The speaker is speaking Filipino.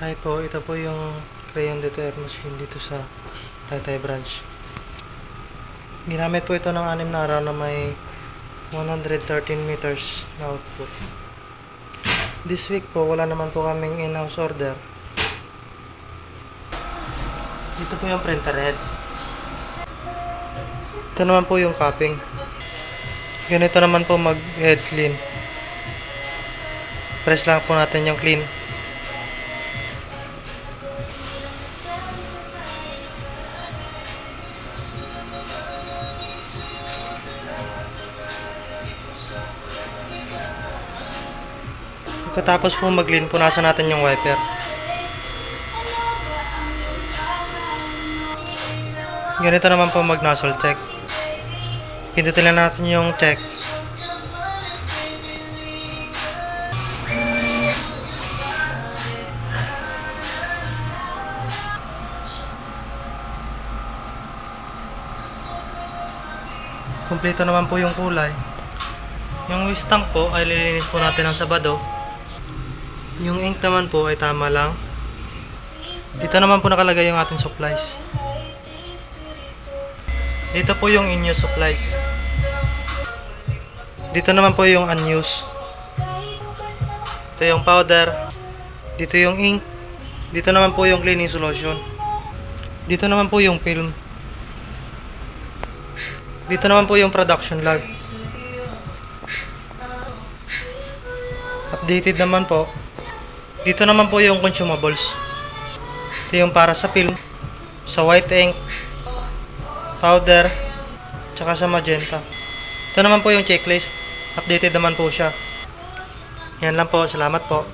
Hi po, ito po yung crayon detail machine dito sa Taytay branch. Ginamit po ito ng 6 na araw na may 113 meters na output. This week po, wala naman po kaming in-house order. Dito po yung printer head. Ito naman po yung cupping. Ganito naman po mag-head clean. Press lang po natin yung clean. Pagkatapos po mag-clean, punasan natin yung wiper. Ganito naman po mag-nozzle check. Pindutin lang natin yung check. Kumpleto naman po yung kulay. Yung waste tank po ay lilinis po natin ng Sabado. Yung ink naman po ay tama lang. Dito naman po nakalagay yung ating supplies. Dito po yung in-use supplies. Dito naman po yung unused. Ito yung powder. Dito yung ink. Dito naman po yung cleaning solution. Dito naman po yung film. Dito naman po yung production log. Updated naman po. Dito naman po yung consumables. Ito yung para sa film, sa white ink, powder, tsaka sa magenta. Ito naman po yung checklist. Updated naman po siya. Yan lang po. Salamat po.